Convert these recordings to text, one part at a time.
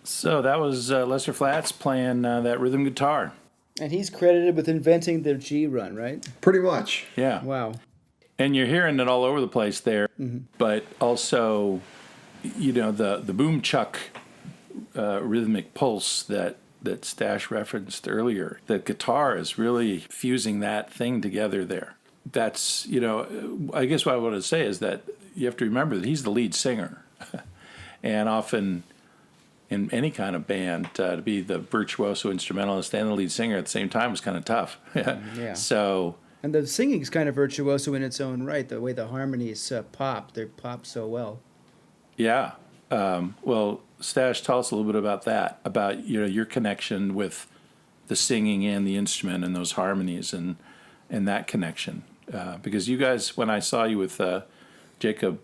So that was Lester Flats playing that rhythm guitar. And he's credited with inventing the G run, right? Pretty much. Yeah. Wow. And you're hearing it all over the place there, but also, the boom chuck rhythmic pulse that Stash referenced earlier. The guitar is really fusing that thing together there. That's, I guess what I want to say is that you have to remember that he's the lead singer. And often in any kind of band, to be the virtuoso instrumentalist and the lead singer at the same time is kind of tough. Yeah. So... And the singing's kind of virtuoso in its own right, the way the harmonies pop. They pop so well. Yeah. Well, Stash, tell us a little bit about that, about your connection with the singing and the instrument and those harmonies and that connection. Because you guys, when I saw you with Jacob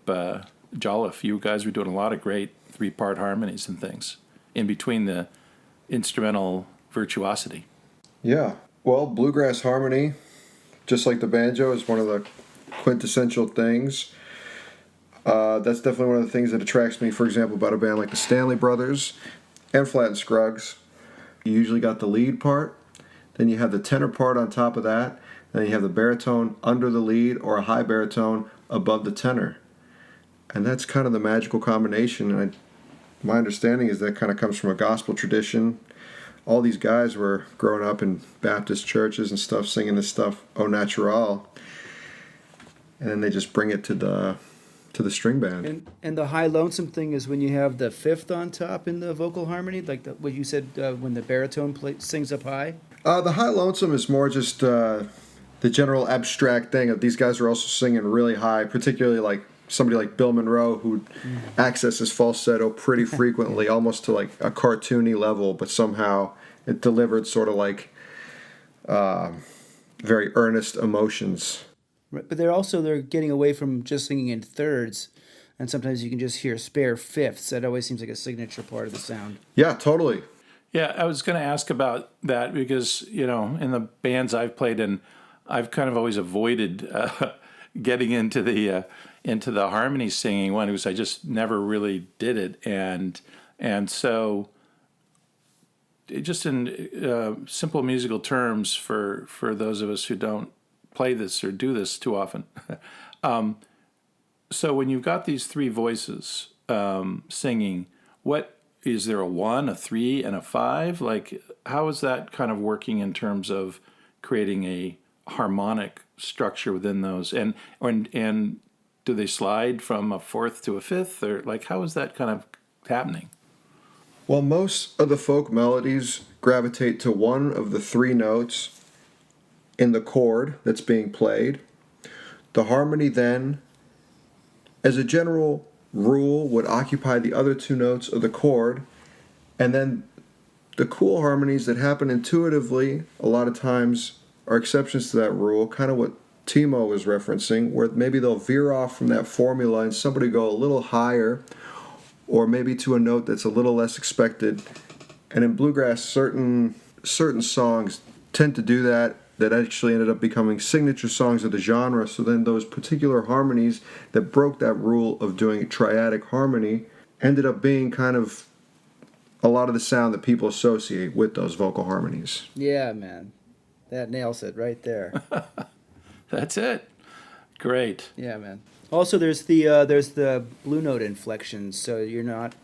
Jolliffe, you guys were doing a lot of great 3-part harmonies and things in between the instrumental virtuosity. Yeah. Well, bluegrass harmony, just like the banjo, is one of the quintessential things. That's definitely one of the things that attracts me, for example, about a band like the Stanley Brothers and Flat and Scruggs. You usually got the lead part, then you have the tenor part on top of that, and then you have the baritone under the lead or a high baritone above the tenor. And that's kind of the magical combination. And my understanding is that kind of comes from a gospel tradition. All these guys were growing up in Baptist churches and stuff, singing this stuff au natural, and then they just bring it to the string band. And the high lonesome thing is when you have the fifth on top in the vocal harmony, like what you said when the baritone sings up high. The high lonesome is more just the general abstract thing of these guys are also singing really high, particularly like somebody like Bill Monroe, who accesses falsetto pretty frequently, almost to like a cartoony level, but somehow it delivered sort of like very earnest emotions. Right, but they're getting away from just singing in thirds, and sometimes you can just hear spare fifths. That always seems like a signature part of the sound. Yeah, totally. Yeah, I was going to ask about that because, in the bands I've played in, I've kind of always avoided getting into the harmony singing one because I just never really did it, and so just in simple musical terms for those of us who don't play this or do this too often. So when you've got these 3 voices singing, what is there, a 1, a 3, and a 5? Like, how is that kind of working in terms of creating a harmonic structure within those? And do they slide from a 4th to a 5th, or like how is that kind of happening? Well, most of the folk melodies gravitate to one of the 3 notes in the chord that's being played. The harmony then, as a general rule, would occupy the other 2 notes of the chord, and then the cool harmonies that happen intuitively a lot of times are exceptions to that rule, kind of what Timo was referencing, where maybe they'll veer off from that formula and somebody go a little higher, or maybe to a note that's a little less expected. And in bluegrass, certain songs tend to do that actually ended up becoming signature songs of the genre. So then those particular harmonies that broke that rule of doing triadic harmony ended up being kind of a lot of the sound that people associate with those vocal harmonies. Yeah, man. That nails it right there. That's it. Great. Yeah, man. Also, there's the blue note inflections, so you're not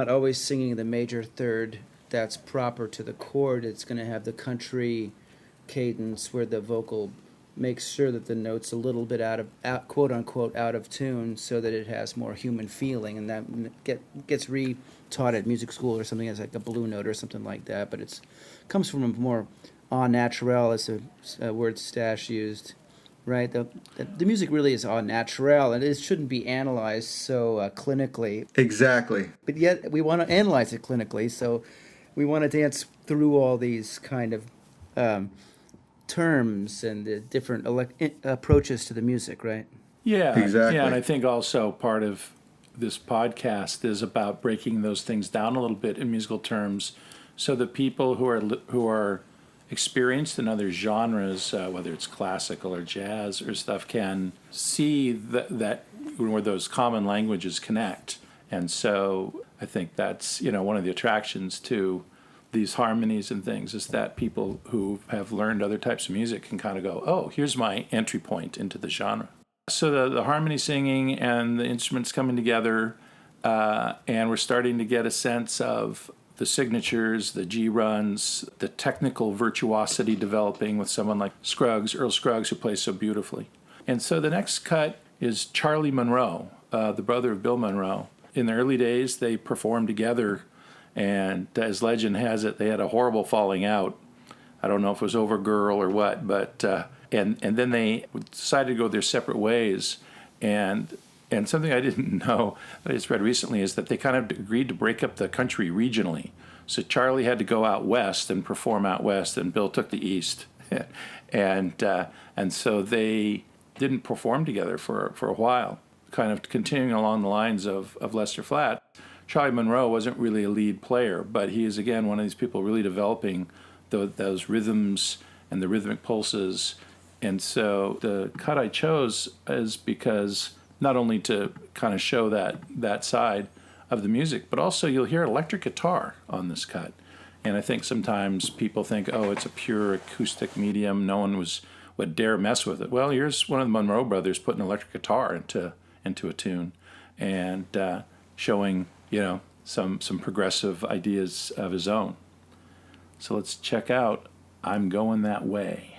always singing the major third that's proper to the chord. It's going to have the country cadence where the vocal makes sure that the note's a little bit out quote unquote out of tune, so that it has more human feeling, and that gets re-taught at music school or something as like a blue note or something like that. But it comes from a more au naturel, as a word Stash used. Right, the music really is au naturel, and it shouldn't be analyzed so clinically. Exactly. But yet we want to analyze it clinically, so we want to dance through all these kind of terms and the different approaches to the music, right? Yeah, exactly. Yeah, and I think also part of this podcast is about breaking those things down a little bit in musical terms, so that people who are experienced in other genres, whether it's classical or jazz or stuff, can see that where those common languages connect. And so I think that's, one of the attractions to these harmonies and things is that people who have learned other types of music can kind of go, oh, here's my entry point into the genre. So the harmony singing and the instruments coming together, and we're starting to get a sense of the signatures, the G runs, the technical virtuosity developing with someone like Earl Scruggs, who plays so beautifully. And so the next cut is Charlie Monroe, the brother of Bill Monroe. In the early days, they performed together, and as legend has it, they had a horrible falling out. I don't know if it was over girl or what, but and then they decided to go their separate ways. And something I didn't know that I just read recently is that they kind of agreed to break up the country regionally. So Charlie had to go out west and perform out west, and Bill took the east, and so they didn't perform together for a while. Kind of continuing along the lines of Lester Flatt, Charlie Monroe wasn't really a lead player, but he is, again, one of these people really developing those rhythms and the rhythmic pulses. And so the cut I chose is because not only to kind of show that side of the music, but also you'll hear electric guitar on this cut. And I think sometimes people think, oh, it's a pure acoustic medium, no one would dare mess with it. Well, here's one of the Monroe brothers putting electric guitar into a tune and showing, some progressive ideas of his own. So let's check out I'm Going That Way.